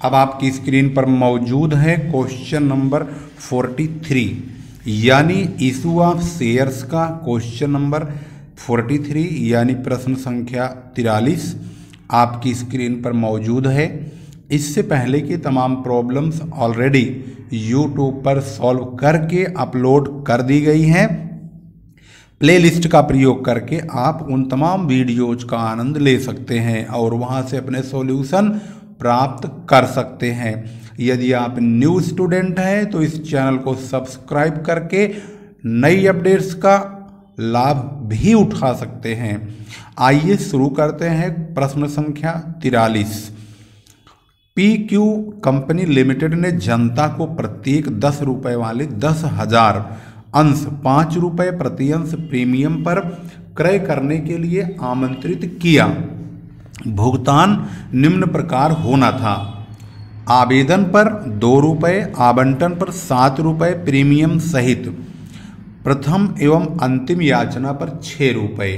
अब आपकी स्क्रीन पर मौजूद है क्वेश्चन नंबर 43 यानी इशू ऑफ शेयर्स का क्वेश्चन नंबर 43 यानी प्रश्न संख्या 43 आपकी स्क्रीन पर मौजूद है। इससे पहले की तमाम प्रॉब्लम्स ऑलरेडी यूट्यूब पर सॉल्व करके अपलोड कर दी गई हैं। प्लेलिस्ट का प्रयोग करके आप उन तमाम वीडियोज का आनंद ले सकते हैं और वहां से अपने सॉल्यूशन प्राप्त कर सकते हैं। यदि आप न्यू स्टूडेंट हैं तो इस चैनल को सब्सक्राइब करके नई अपडेट्स का लाभ भी उठा सकते हैं। आइए शुरू करते हैं प्रश्न संख्या 43। PQ कंपनी लिमिटेड ने जनता को प्रत्येक 10 रुपए वाले 10,000 अंश 5 रुपए प्रति अंश प्रीमियम पर क्रय करने के लिए आमंत्रित किया। भुगतान निम्न प्रकार होना था: आवेदन पर 2 रुपए, आवंटन पर 7 रुपए प्रीमियम सहित, प्रथम एवं अंतिम याचना पर 6 रुपए।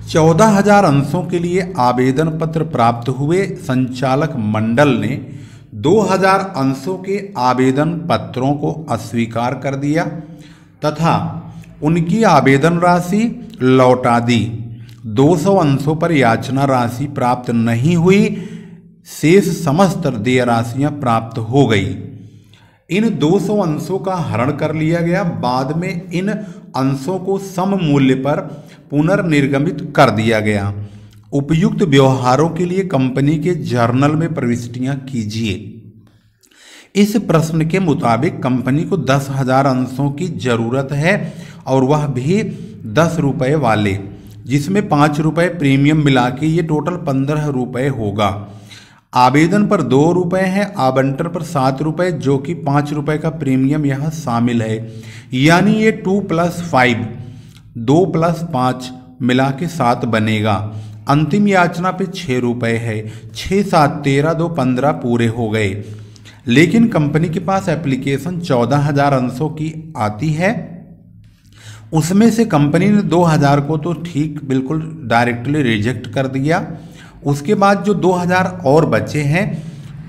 14,000 अंशों के लिए आवेदन पत्र प्राप्त हुए। संचालक मंडल ने 2,000 अंशों के आवेदन पत्रों को अस्वीकार कर दिया तथा उनकी आवेदन राशि लौटा दी। 200 अंशों पर याचना राशि प्राप्त नहीं हुई, शेष समस्त देय राशियां प्राप्त हो गई। इन 200 अंशों का हरण कर लिया गया। बाद में इन अंशों को सम मूल्य पर पुनर्निर्गमित कर दिया गया। उपयुक्त व्यवहारों के लिए कंपनी के जर्नल में प्रविष्टियां कीजिए। इस प्रश्न के मुताबिक कंपनी को 10,000 अंशों की जरूरत है और वह भी 10 रुपए वाले, जिसमें 5 रुपए प्रीमियम मिला के ये टोटल 15 रुपए होगा। आवेदन पर 2 रुपए है, आवंटन पर 7 रुपए, जो कि 5 रुपए का प्रीमियम यहाँ शामिल है। यानी ये 2 + 5, 2 + 5 मिला के 7 बनेगा। अंतिम याचना पे 6 रुपए है। 6, 7, 13, 2, 15 पूरे हो गए। लेकिन कंपनी के पास एप्लीकेशन 14,000 अंशों की आती है। उसमें से कंपनी ने 2,000 को तो ठीक बिल्कुल डायरेक्टली रिजेक्ट कर दिया। उसके बाद जो 2,000 और बचे हैं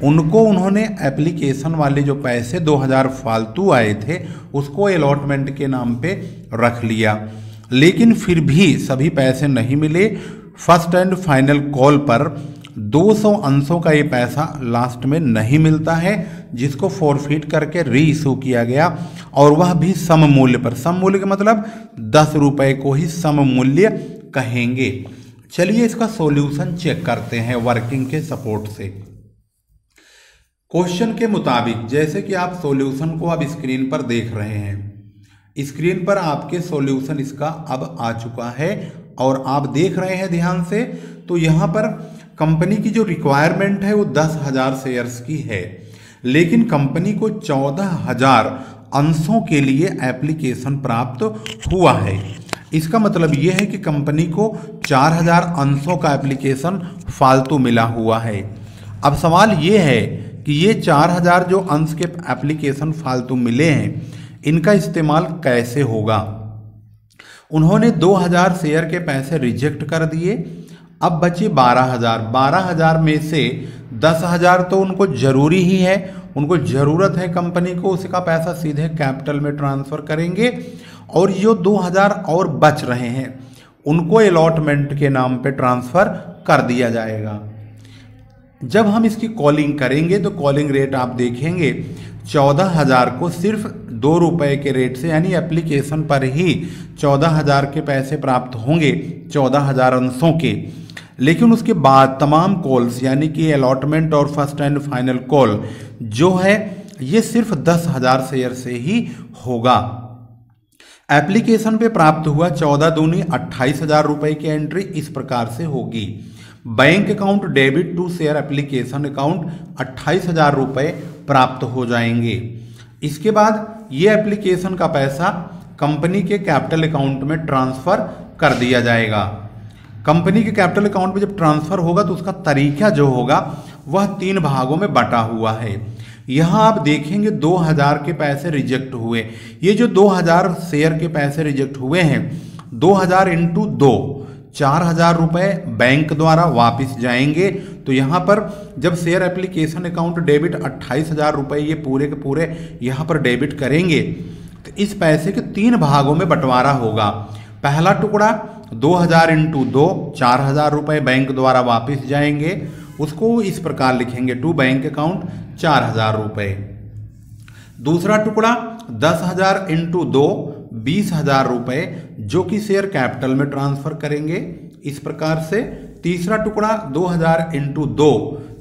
उनको उन्होंने एप्लीकेशन वाले जो पैसे 2,000 फालतू आए थे उसको अलॉटमेंट के नाम पे रख लिया। लेकिन फिर भी सभी पैसे नहीं मिले। फर्स्ट एंड फाइनल कॉल पर 200 अंशों का ये पैसा लास्ट में नहीं मिलता है, जिसको फॉरफिट करके री इशू किया गया और वह भी सम मूल्य पर। सम मूल्य का मतलब 10 रुपए को ही सम मूल्य कहेंगे। चलिए इसका सॉल्यूशन चेक करते हैं वर्किंग के सपोर्ट से। क्वेश्चन के मुताबिक जैसे कि आप सॉल्यूशन को अब स्क्रीन पर देख रहे हैं, स्क्रीन पर आपके सॉल्यूशन इसका अब आ चुका है और आप देख रहे हैं ध्यान से। तो यहाँ पर कंपनी की जो रिक्वायरमेंट है वो 10,000 शेयर्स की है, लेकिन कंपनी को 14,000 अंशों के लिए एप्लीकेशन प्राप्त हुआ है। इसका मतलब ये है कि कंपनी को 4,000 अंशों का एप्लीकेशन फालतू मिला हुआ है। अब सवाल ये है कि ये 4,000 जो अंश के एप्लीकेशन फालतू मिले हैं इनका इस्तेमाल कैसे होगा। उन्होंने 2,000 शेयर के पैसे रिजेक्ट कर दिए। अब बचे 12,000। 12,000 में से 10,000 तो उनको जरूरी ही है, उनको ज़रूरत है कंपनी को, उसका पैसा सीधे कैपिटल में ट्रांसफ़र करेंगे और जो 2,000 और बच रहे हैं उनको अलॉटमेंट के नाम पे ट्रांसफ़र कर दिया जाएगा। जब हम इसकी कॉलिंग करेंगे तो कॉलिंग रेट आप देखेंगे 14,000 को सिर्फ 2 रुपए के रेट से, यानी एप्लीकेशन पर ही 14,000 के पैसे प्राप्त होंगे 14,000 अंशों के। लेकिन उसके बाद तमाम कॉल्स यानी कि अलॉटमेंट और फर्स्ट एंड फाइनल कॉल जो है ये सिर्फ 10,000 शेयर से ही होगा। एप्लीकेशन पे प्राप्त हुआ 14 दूनी 28,000 रुपए की एंट्री इस प्रकार से होगी: bank account debit to share application account 28,000 रुपए प्राप्त हो जाएंगे। इसके बाद ये एप्लीकेशन का पैसा कंपनी के कैपिटल अकाउंट में ट्रांसफ़र कर दिया जाएगा। कंपनी के कैपिटल अकाउंट में जब ट्रांसफ़र होगा तो उसका तरीका जो होगा वह 3 भागों में बटा हुआ है। यहाँ आप देखेंगे 2,000 के पैसे रिजेक्ट हुए। ये जो 2,000 शेयर के पैसे रिजेक्ट हुए हैं 2,000 × 2 4,000 रुपये बैंक द्वारा वापस जाएंगे। तो यहाँ पर जब शेयर एप्लीकेशन अकाउंट डेबिट 28,000 रुपये ये पूरे के पूरे यहाँ पर डेबिट करेंगे तो इस पैसे के 3 भागों में बंटवारा होगा। पहला टुकड़ा 2,000 × 2 4,000 रुपये बैंक द्वारा वापस जाएंगे, उसको इस प्रकार लिखेंगे टू बैंक अकाउंट 4,000 रुपये। दूसरा टुकड़ा 10,000 × 2 20,000 रुपये जो कि शेयर कैपिटल में ट्रांसफर करेंगे इस प्रकार से। तीसरा टुकड़ा 2,000 × 2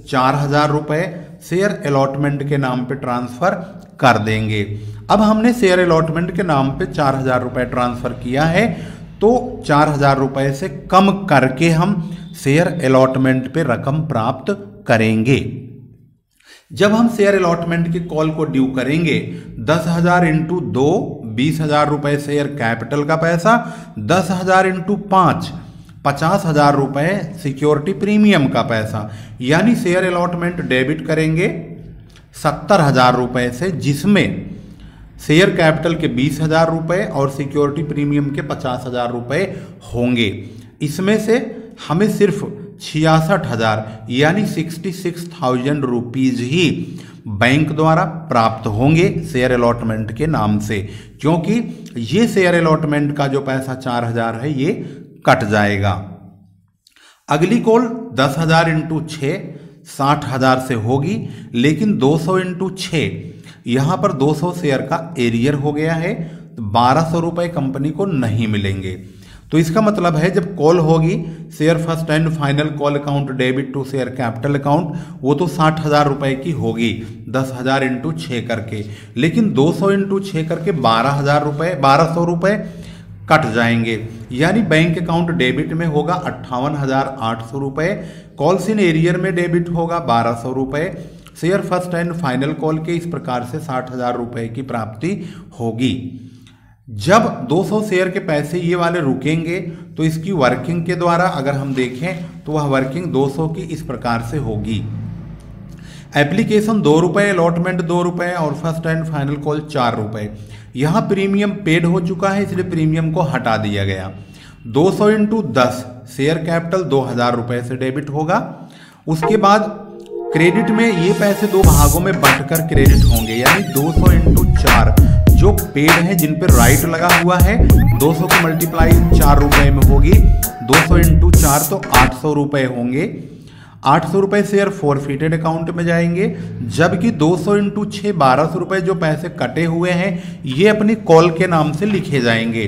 4,000 रुपये शेयर अलॉटमेंट के नाम पे ट्रांसफर कर देंगे। अब हमने शेयर अलॉटमेंट के नाम पे 4,000 रुपये ट्रांसफर किया है तो 4,000 रुपये से कम करके हम शेयर अलॉटमेंट पे रकम प्राप्त करेंगे। जब हम शेयर अलॉटमेंट की कॉल को ड्यू करेंगे 10,000 × 2 20,000 रुपये शेयर कैपिटल का पैसा, 10,000 × 5 50,000 रुपये सिक्योरिटी प्रीमियम का पैसा, यानी शेयर अलॉटमेंट डेबिट करेंगे 70,000 रुपये से, जिसमें शेयर कैपिटल के 20,000 रुपये और सिक्योरिटी प्रीमियम के 50,000 रुपये होंगे। इसमें से हमें सिर्फ 66,000 यानी 66,000 रुपीज़ ही बैंक द्वारा प्राप्त होंगे शेयर अलॉटमेंट के नाम से, क्योंकि ये शेयर अलॉटमेंट का जो पैसा 4,000 है ये कट जाएगा। अगली कॉल 10,000 × 6 60,000 से होगी, लेकिन 200 × 6 यहाँ पर 200 शेयर का एरियर हो गया है, 1,200 रुपये कंपनी को नहीं मिलेंगे। तो इसका मतलब है जब कॉल होगी share first and final call account debit to share capital account, वो तो 60,000 रुपये की होगी 10,000 × 6 करके, लेकिन 200 × 6 करके 1,200 रुपये कट जाएंगे, यानी बैंक अकाउंट डेबिट में होगा 58,800 रुपये, कॉल्स इन एरियर में डेबिट होगा 1,200 रुपये, share first and final call के इस प्रकार से 60,000 रुपये की प्राप्ति होगी। जब 200 शेयर के पैसे ये वाले रुकेंगे तो इसकी वर्किंग के द्वारा अगर हम देखें तो वह वर्किंग 200 की इस प्रकार से होगी। एप्लीकेशन 2 रुपये, अलॉटमेंट 2 रुपये और फर्स्ट एंड फाइनल कॉल 4 रुपये। यहाँ प्रीमियम पेड हो चुका है इसलिए प्रीमियम को हटा दिया गया। 200 × 10 शेयर कैपिटल 2,000 रुपये से डेबिट होगा। उसके बाद क्रेडिट में ये पैसे 2 भागों में बांटकर क्रेडिट होंगे, यानी 200 × 4 जो पेड है जिन पे राइट लगा हुआ है 200 की मल्टीप्लाई 4 रुपये में होगी, 200 × 4 तो 800 रुपये होंगे। 800 रुपये शेयर फॉरफिटेड अकाउंट में जाएंगे, जबकि 200 × 6 1,200 रुपये जो पैसे कटे हुए हैं ये अपनी कॉल के नाम से लिखे जाएंगे।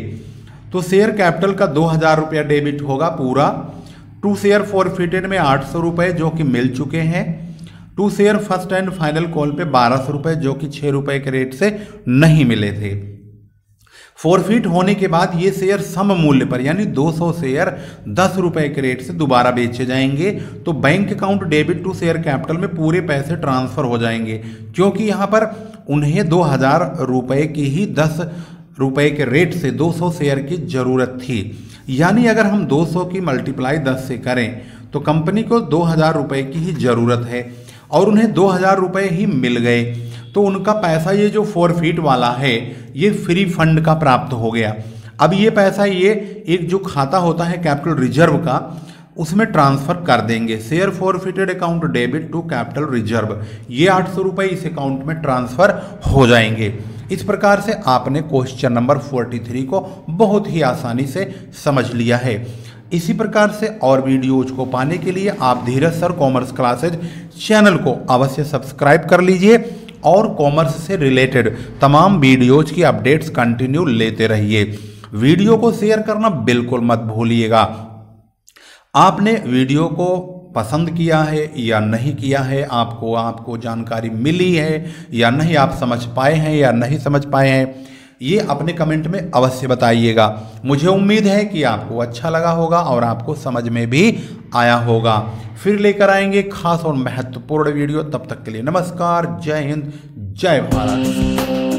तो शेयर कैपिटल का 2,000 रुपया डेबिट होगा पूरा। टू शेयर फॉरफिटेड में 800 रुपये जो कि मिल चुके हैं। To share first and final call पे 1,200 रुपये जो कि 6 रुपये के रेट से नहीं मिले थे। फॉरफिट होने के बाद ये शेयर सम मूल्य पर यानी 200 शेयर 10 रुपये के रेट से दोबारा बेचे जाएंगे। तो bank account debit to share capital में पूरे पैसे ट्रांसफर हो जाएंगे, क्योंकि यहाँ पर उन्हें 2,000 रुपये की ही 10 रुपये के रेट से 200 शेयर की ज़रूरत थी। यानी अगर हम 200 की मल्टीप्लाई 10 से करें तो कंपनी को 2,000 रुपये की ही ज़रूरत है और उन्हें 2,000 रुपये ही मिल गए। तो उनका पैसा ये जो फॉरफिट वाला है ये फ्री फंड का प्राप्त हो गया। अब ये पैसा ये एक जो खाता होता है कैपिटल रिजर्व का उसमें ट्रांसफर कर देंगे। Share forfeited account debit to capital reserve, ये 800 रुपये इस अकाउंट में ट्रांसफर हो जाएंगे। इस प्रकार से आपने क्वेश्चन नंबर 43 को बहुत ही आसानी से समझ लिया है। इसी प्रकार से और वीडियोज को पाने के लिए आप धीरज सर कॉमर्स क्लासेज चैनल को अवश्य सब्सक्राइब कर लीजिए और कॉमर्स से रिलेटेड तमाम वीडियोज की अपडेट्स कंटिन्यू लेते रहिए। वीडियो को शेयर करना बिल्कुल मत भूलिएगा। आपने वीडियो को पसंद किया है या नहीं किया है, आपको जानकारी मिली है या नहीं, आप समझ पाए हैं या नहीं समझ पाए हैं, ये अपने कमेंट में अवश्य बताइएगा। मुझे उम्मीद है कि आपको अच्छा लगा होगा और आपको समझ में भी आया होगा। फिर लेकर आएंगे खास और महत्वपूर्ण वीडियो। तब तक के लिए नमस्कार, जय हिंद, जय भारत।